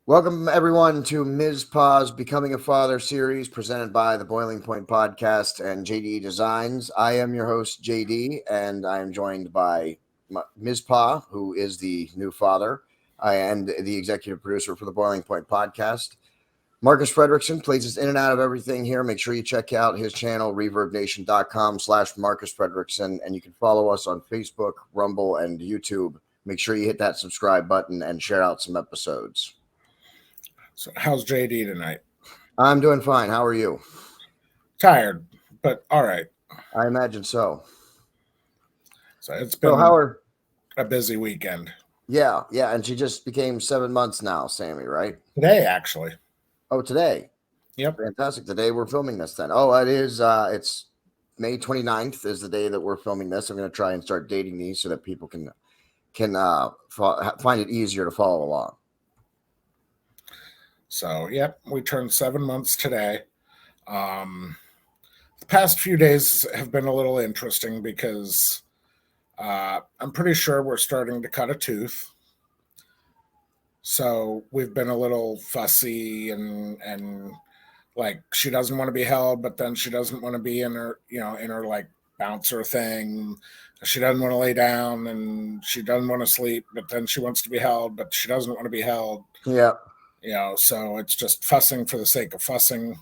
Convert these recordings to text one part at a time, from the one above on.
Welcome, everyone, to Mizpah's Becoming a Father series presented by the Boiling Point Podcast and JDEDESIGNz. I am your host, JD, and I am joined by Mizpah, who is the new father and the executive producer for the Boiling Point Podcast. Marcus Fredrickson plays us in and out of everything here. Make sure you check out his channel, reverbnation.com/Marcus Fredrickson, and you can follow us on Facebook, Rumble, and YouTube. Make sure you hit that subscribe button and share out some episodes. So how's JD tonight? I'm doing fine. How are you? Tired, but all right. I imagine so. So it's been a busy weekend. Yeah. And she just became 7 months now, Sammy, right? Today, actually. Oh, today. Yep. Fantastic. The day we're filming this then. Oh, it is. It's May 29th is the day that we're filming this. I'm going to try and start dating these so that people can find it easier to follow along. So, yep, we turned 7 months today. The past few days have been a little interesting because I'm pretty sure we're starting to cut a tooth. So we've been a little fussy and like she doesn't want to be held, but then she doesn't want to be in her like bouncer thing. She doesn't want to lay down and she doesn't want to sleep, but then she wants to be held, but she doesn't want to be held. Yeah. So it's just fussing for the sake of fussing.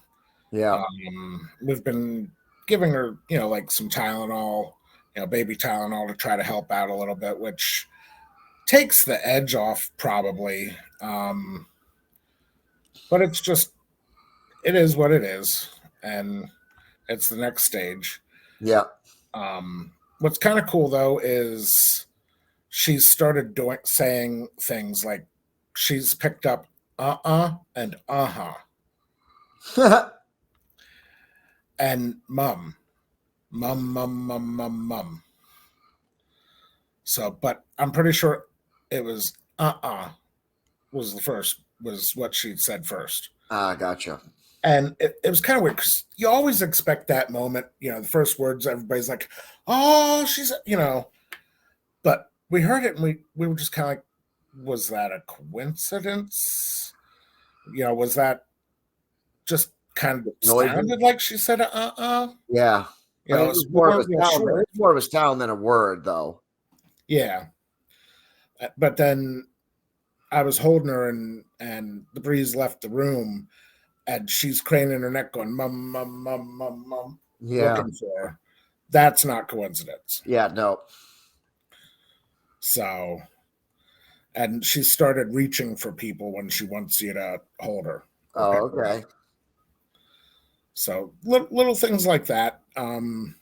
Yeah. We've been giving her, like some Tylenol, baby Tylenol to try to help out a little bit, which takes the edge off probably. But it is what it is. And it's the next stage. Yeah. What's kind of cool though is she's started saying things like she's picked up and and mum. So, but I'm pretty sure it was was what she said first. Gotcha. And it was kind of weird because you always expect that moment, the first words, everybody's like, oh, she's, but we heard it and we were just kind of like, was that a coincidence? Was that just kind of sounded like she said, Yeah. It was more of a sound than a word, though. Yeah. But then I was holding her and the breeze left the room and she's craning her neck going, mum, mum, mum, mum, mum. Yeah. Looking for her. That's not coincidence. Yeah, no. So, and she started reaching for people when she wants you to hold her. Oh, okay. So little things like that.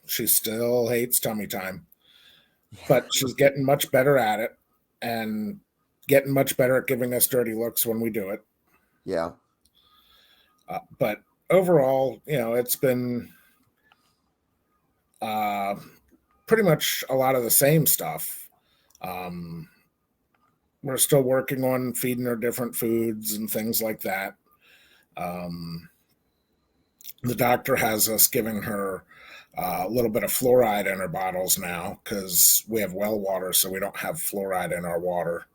She still hates tummy time, but she's getting much better at it and getting much better at giving us dirty looks when we do it. Yeah. But overall, it's been pretty much a lot of the same stuff. We're still working on feeding her different foods and things like that. The doctor has us giving her a little bit of fluoride in her bottles now because we have well water, so we don't have fluoride in our water,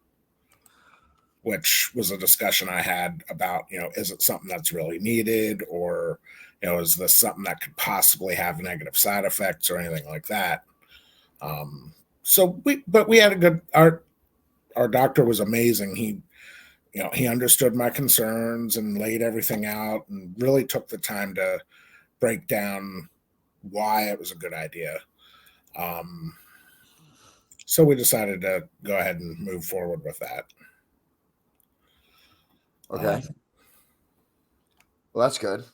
which was a discussion I had about, is it something that's really needed or, is this something that could possibly have negative side effects or anything like that? But we had our doctor was amazing. He understood my concerns and laid everything out and really took the time to break down why it was a good idea. So we decided to go ahead and move forward with that. Okay. Well, that's good.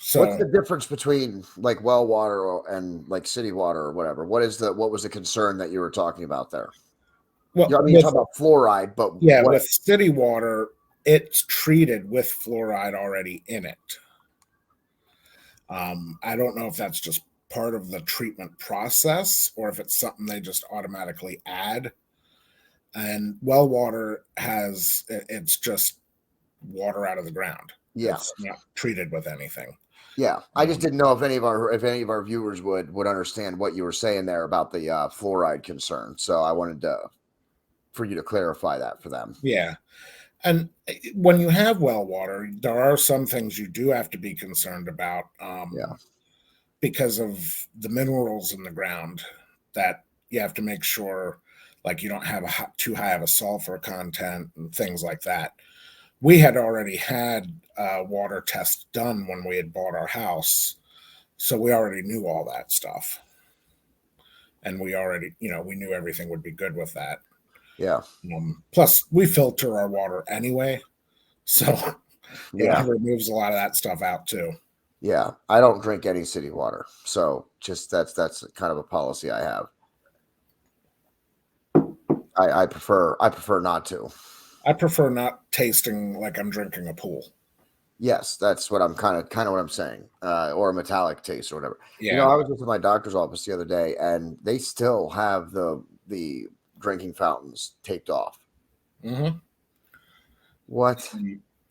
So what's the difference between like well water and like city water or whatever? What was the concern that you were talking about there? Well, you're talking about fluoride, but with city water, it's treated with fluoride already in it. I don't know if that's just part of the treatment process or if it's something they just automatically add. And well water it's just water out of the ground. Yeah. It's not treated with anything. Yeah. I just didn't know if any of our viewers would understand what you were saying there about the fluoride concern. So I wanted for you to clarify that for them. Yeah. And when you have well water, there are some things you do have to be concerned about, Yeah. because of the minerals in the ground, that you have to make sure, like, you don't have too high of a sulfur content and things like that. We had already had water tests done when we had bought our house, so we already knew all that stuff, and we already, we knew everything would be good with that. Yeah. Plus, we filter our water anyway, so Yeah. it removes a lot of that stuff out too. Yeah. I don't drink any city water, so just that's kind of a policy I have. I prefer not to. I prefer not tasting like I'm drinking a pool. Yes, that's what I'm kind of what I'm saying, or a metallic taste or whatever. Yeah. I was just at my doctor's office the other day, and they still have the drinking fountains taped off. Mm-hmm. What?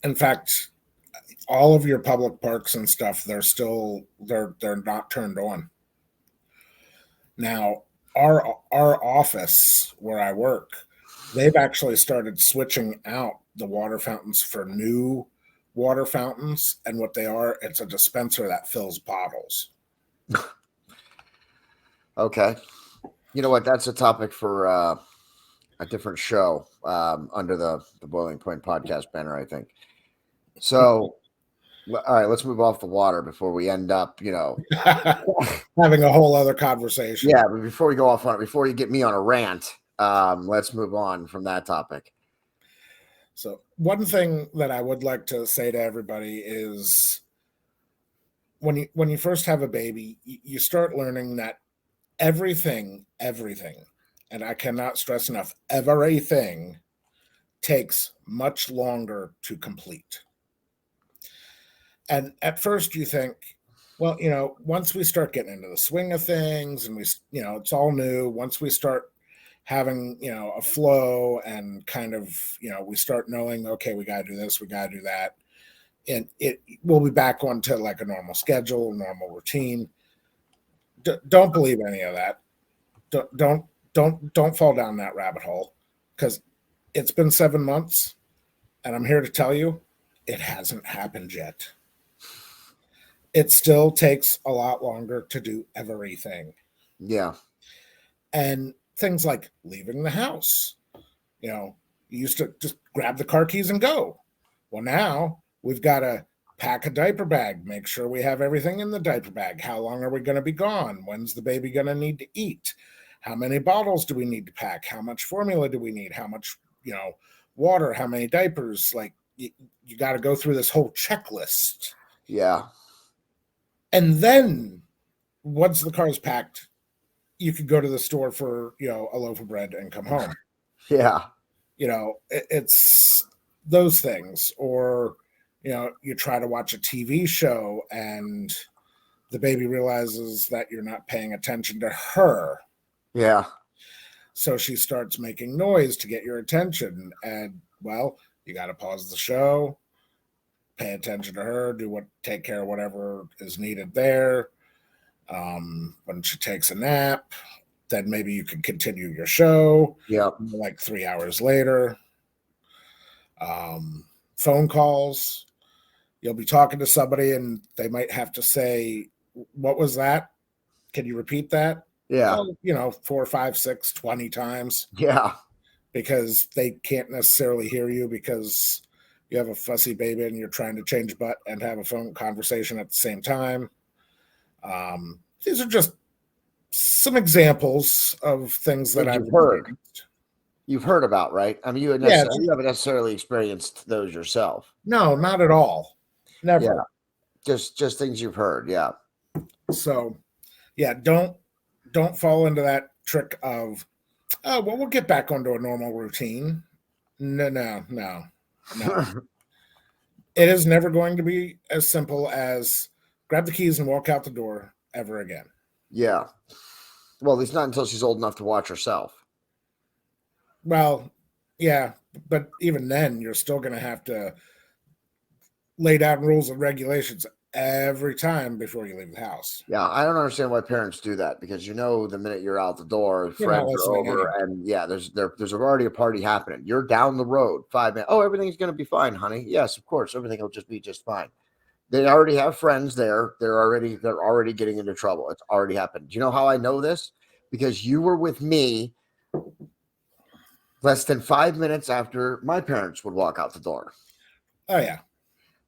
In fact, all of your public parks and stuff, they're not turned on. Now, our office where I work, they've actually started switching out the water fountains for new water fountains, and what they are, it's a dispenser that fills bottles. Okay. You know what? That's a topic for a different show under the Boiling Point podcast banner, I think. So, all right, let's move off the water before we end up, having a whole other conversation. Yeah, but before we go off on it, before you get me on a rant, let's move on from that topic. So, one thing that I would like to say to everybody is, when you first have a baby, you start learning that everything, and I cannot stress enough, everything takes much longer to complete. And at first you think, well, once we start getting into the swing of things, and it's all new, once we start having, a flow, and kind of, we start knowing, okay, we got to do this, we got to do that, and we'll be back onto like a normal schedule, normal routine. Don't believe any of that. Don't fall down that rabbit hole, because it's been 7 months, and I'm here to tell you, it hasn't happened yet. It still takes a lot longer to do everything. Yeah. And things like leaving the house. You used to just grab the car keys and go. Well, now we've got to pack a diaper bag, make sure we have everything in the diaper bag. How long are we going to be gone? When's the baby going to need to eat? How many bottles do we need to pack? How much formula do we need? How much, water? How many diapers? Like, you got to go through this whole checklist. Yeah. And then once the car's packed, you could go to the store for, a loaf of bread and come home. Yeah. It's those things. Or, you try to watch a TV show and the baby realizes that you're not paying attention to her. Yeah. So she starts making noise to get your attention. And, well, you got to pause the show, pay attention to her, take care of whatever is needed there. When she takes a nap, then maybe you can continue your show. Yeah. Like 3 hours later. Phone calls. You'll be talking to somebody and they might have to say, "What was that? Can you repeat that?" Yeah. Well, 4, 5, 6, 20 times. Yeah. Because they can't necessarily hear you because you have a fussy baby and you're trying to change butt and have a phone conversation at the same time. These are just some examples of things that I've heard. You've heard about, right? I mean, you haven't necessarily experienced those yourself. No, not at all. Never. Yeah. Just things you've heard. Yeah. So, yeah, don't fall into that trick of, oh, well, we'll get back onto a normal routine. No. It is never going to be as simple as grab the keys and walk out the door ever again. Yeah. Well, at least not until she's old enough to watch herself. Well, yeah, but even then, you're still going to have to lay down rules and regulations. every time before you leave the house. Yeah, I don't understand why parents do that, because the minute you're out the door, They're not friends are listening over, anyway. and yeah, there's already a party happening. You're down the road 5 minutes. Oh, everything's gonna be fine, honey. Yes, of course, everything will just be just fine. They already have friends there. They're already getting into trouble. It's already happened. Do you know how I know this? Because you were with me less than 5 minutes after my parents would walk out the door. Oh yeah.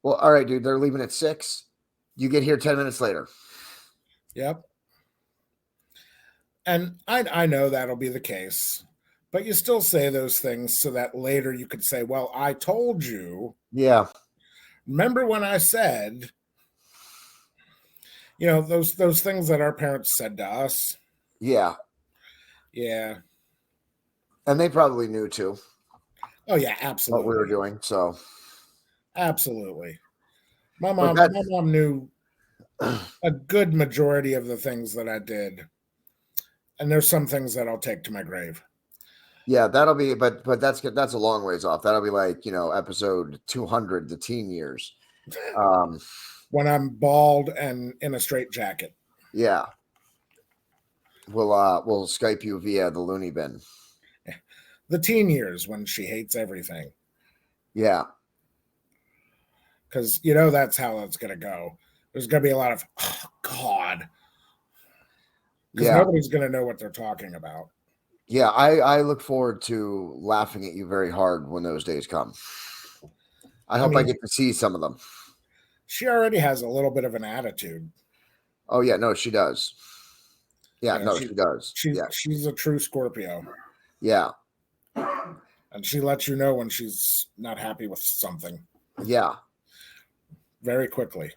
Well, all right, dude. They're leaving at 6. You get here 10 minutes later. Yep. And I know that'll be the case, but you still say those things so that later you could say, well, I told you. Yeah. Remember when I said, those things that our parents said to us? Yeah. Yeah. And they probably knew too Oh yeah, what absolutely. we were doing. So Absolutely. My but mom knew a good majority of the things that I did. And there's some things that I'll take to my grave. yeah, that'll be, but that's a long ways off. That'll be like, episode 200, the teen years. When I'm bald and in a straitjacket. Yeah. We'll Skype you via the loony bin. The teen years when she hates everything. Yeah. Because that's how it's gonna go. There's gonna be a lot of God. Because nobody's gonna know what they're talking about. Yeah, I look forward to laughing at you very hard when those days come. I hope I get to see some of them. She already has a little bit of an attitude. Oh yeah, no, she does. Yeah, she does. She's a true Scorpio. Yeah. And she lets you know when she's not happy with something. Yeah. Very quickly.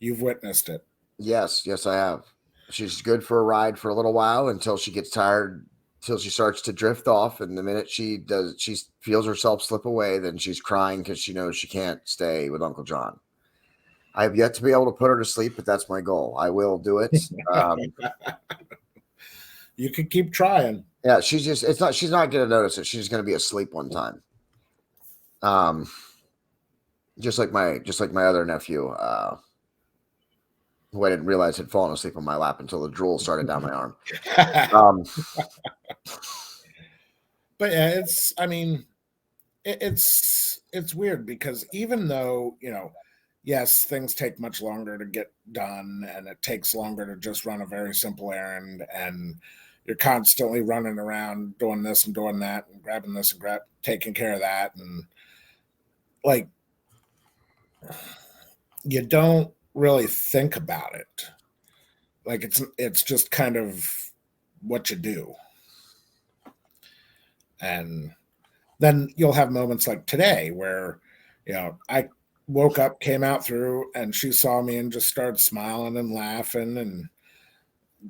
You've witnessed it. Yes, I have. She's good for a ride for a little while until she gets tired, till she starts to drift off. And the minute she feels herself slip away, then she's crying because she knows she can't stay with Uncle John. I have yet to be able to put her to sleep, but that's my goal. I will do it. You can keep trying. Yeah, she's not going to notice it. She's going to be asleep one time. Just like my other nephew, who I didn't realize had fallen asleep on my lap until the drool started down my arm. But yeah, it's weird because even though, yes, things take much longer to get done and it takes longer to just run a very simple errand, and you're constantly running around doing this and doing that and grabbing this and taking care of that. And like, you don't really think about it. Like it's just kind of what you do. And then you'll have moments like today where, I woke up, came out through, and she saw me and just started smiling and laughing and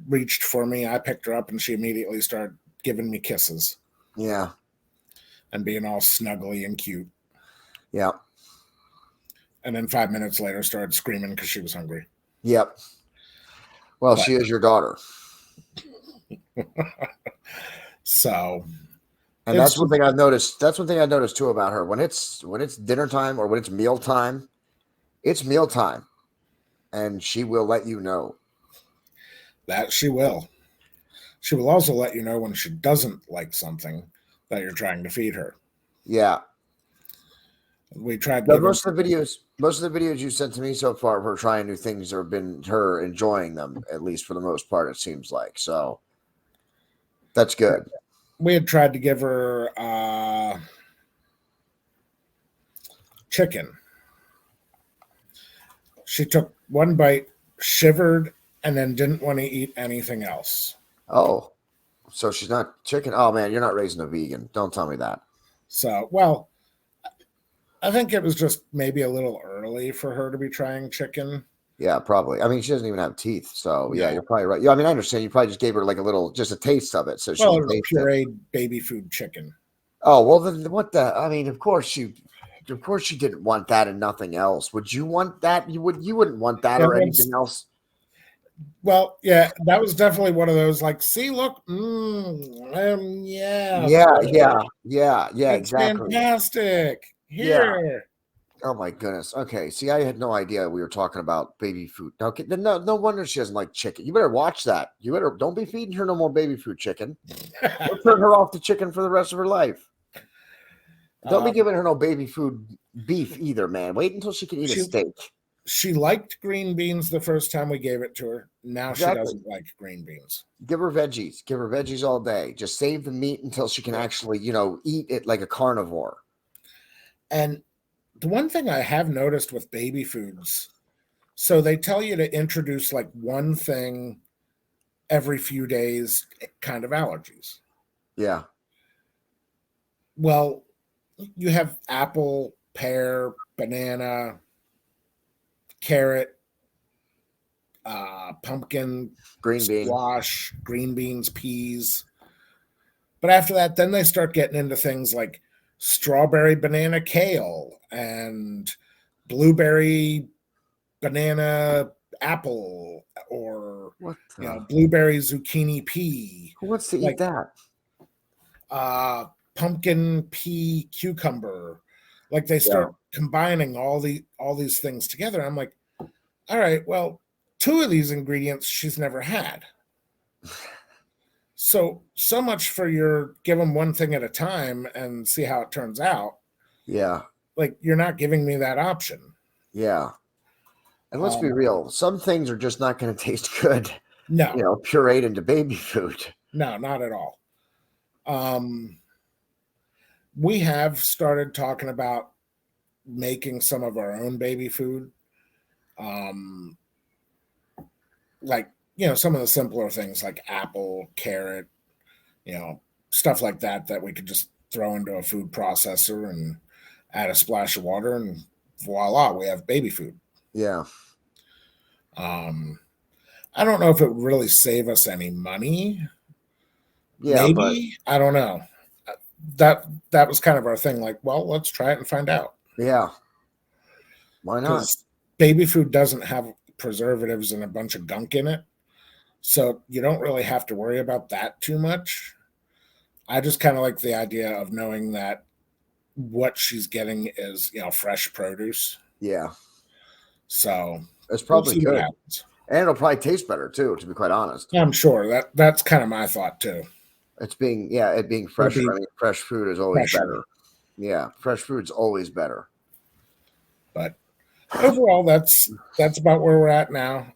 reached for me. I picked her up and she immediately started giving me kisses. Yeah. And being all snuggly and cute. Yeah. And then 5 minutes later started screaming because she was hungry. Yep. Well, she is your daughter. So. And that's one thing I've noticed. That's one thing I noticed too about her. When it's dinner time or when it's meal time, and she will let you know. That she will. She will also let you know when she doesn't like something that you're trying to feed her. Yeah. We tried. But most of the videos you sent to me so far of her trying new things have been her enjoying them, at least for the most part, it seems like. So that's good. We had tried to give her chicken. She took one bite, shivered, and then didn't want to eat anything else. Oh, so she's not chicken. Oh man, you're not raising a vegan. Don't tell me that. So, well, I think it was just maybe a little early for her to be trying chicken. Yeah, probably. I mean, she doesn't even have teeth, so yeah, you're probably right. Yeah, I mean, I understand. You probably just gave her like just a taste of it, so she pureed baby food chicken. Oh well, then what the? I mean, of course she didn't want that and nothing else. Would you want that? You wouldn't want that or anything else. Well, yeah, that was definitely one of those like, see, look, yeah, it's exactly. Fantastic. Here. Oh my goodness. Okay. See, I had no idea we were talking about baby food. Okay, then no wonder she doesn't like chicken. You better watch that. You better don't be feeding her no more baby food chicken. We'll turn her off the chicken for the rest of her life. Don't be giving her no baby food beef either, man. Wait until she can eat a steak. She liked green beans the first time we gave it to her. Now Exactly. She doesn't like green beans. Give her veggies. Give her veggies all day. Just save the meat until she can actually, eat it like a carnivore. And the one thing I have noticed with baby foods, so they tell you to introduce like one thing every few days, kind of allergies. Yeah. Well, you have apple, pear, banana, carrot, pumpkin, green bean, squash, green beans, peas. But after that, then they start getting into things like strawberry, banana, kale, and blueberry, banana, apple, or blueberry, zucchini, pea. Who wants to eat that? Pumpkin, pea, cucumber. Like they start combining all these things together. I'm like, all right, well, 2 of these ingredients she's never had. So much for your give them one thing at a time and see how it turns out. Yeah. Like you're not giving me that option. Yeah. And let's be real. Some things are just not going to taste good. No. Pureed into baby food. No, not at all. We have started talking about making some of our own baby food. Like, some of the simpler things like apple, carrot, stuff like that we could just throw into a food processor and add a splash of water and voila, we have baby food. Yeah. I don't know if it would really save us any money. Yeah, maybe, but I don't know. That was kind of our thing. Like, well, let's try it and find out. Yeah. Why not? Because baby food doesn't have preservatives and a bunch of gunk in it. So you don't really have to worry about that too much. I just kind of like the idea of knowing that what she's getting is, fresh produce. Yeah. So it's probably good. And it'll probably taste better too, to be quite honest. I'm sure that's kind of my thought too. It being fresh. Fresh food is always better. Yeah. Fresh food's always better. But overall, that's about where we're at now.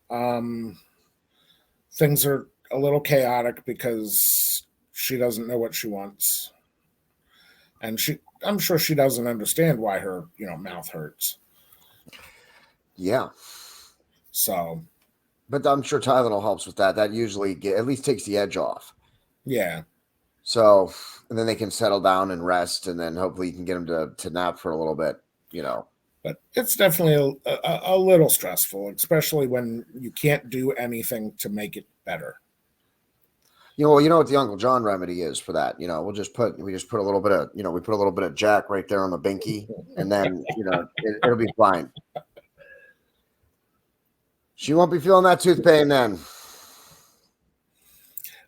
Things are a little chaotic because she doesn't know what she wants. And I'm sure she doesn't understand why her, mouth hurts. Yeah. So. But I'm sure Tylenol helps with that. That usually at least takes the edge off. Yeah. So, and then they can settle down and rest, and then hopefully you can get them to nap for a little bit, But it's definitely a little stressful, especially when you can't do anything to make it better. Well, what the Uncle John remedy is for that. We just put a little bit of, we put a little bit of Jack right there on the binky, and then, it'll be fine. She won't be feeling that tooth pain then.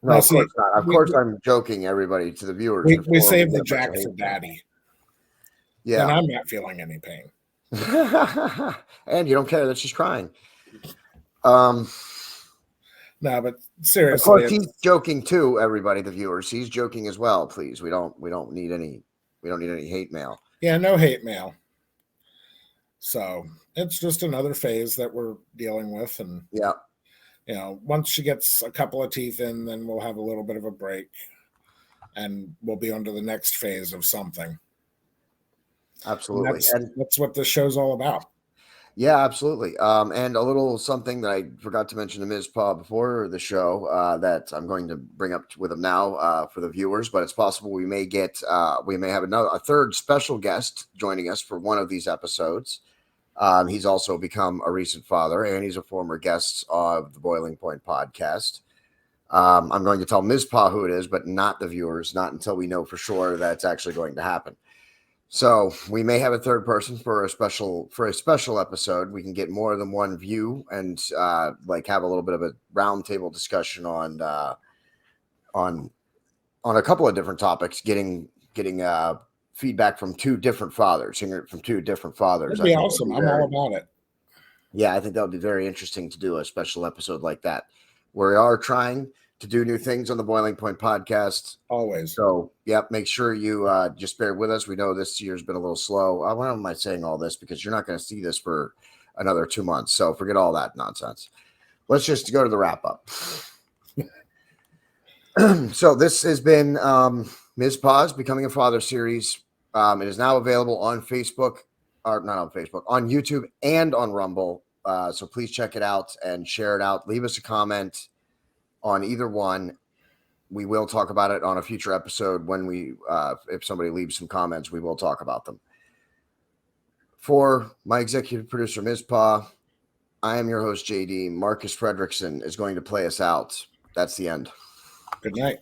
No, of course not. Of course, I'm joking, everybody, to the viewers. We saved the Jack for Daddy. Yeah. And I'm not feeling any pain. And you don't care that she's crying. No, but seriously. Of course, he's joking too, everybody, the viewers. He's joking as well, please. We don't need any hate mail. Yeah, no hate mail. So it's just another phase that we're dealing with. And yeah. Once she gets a couple of teeth in, then we'll have a little bit of a break and we'll be on to the next phase of something. Absolutely. And that's what this show's all about. Yeah, absolutely. And a little something that I forgot to mention to Mizpah before the show that I'm going to bring up with him now for the viewers, but it's possible we may have a third special guest joining us for one of these episodes. He's also become a recent father, and he's a former guest of the Boiling Point podcast. I'm going to tell Mizpah who it is, but not the viewers, not until we know for sure that's actually going to happen. So we may have a third person for a special episode. We can get more than one view and have a little bit of a roundtable discussion on a couple of different topics, getting feedback from two different fathers, hearing it from two different fathers. That'd be awesome. I'm all about it. Yeah, I think that would be very interesting to do a special episode like that. We are trying to do new things on the Boiling Point podcast. Always. So, yep, make sure you just bear with us. We know this year's been a little slow. Why am I saying all this? Because you're not going to see this for another 2 months. So forget all that nonsense. Let's just go to the wrap up. So this has been Mizpah's Becoming a Father series. It is now available on Facebook, or not on Facebook, on YouTube and on Rumble. So please check it out and share it out. Leave us a comment on either one. We will talk about it on a future episode when we, if somebody leaves some comments, we will talk about them. For my executive producer, Mizpah, I am your host, JD. Marcus Fredrickson is going to play us out. That's the end. Good night.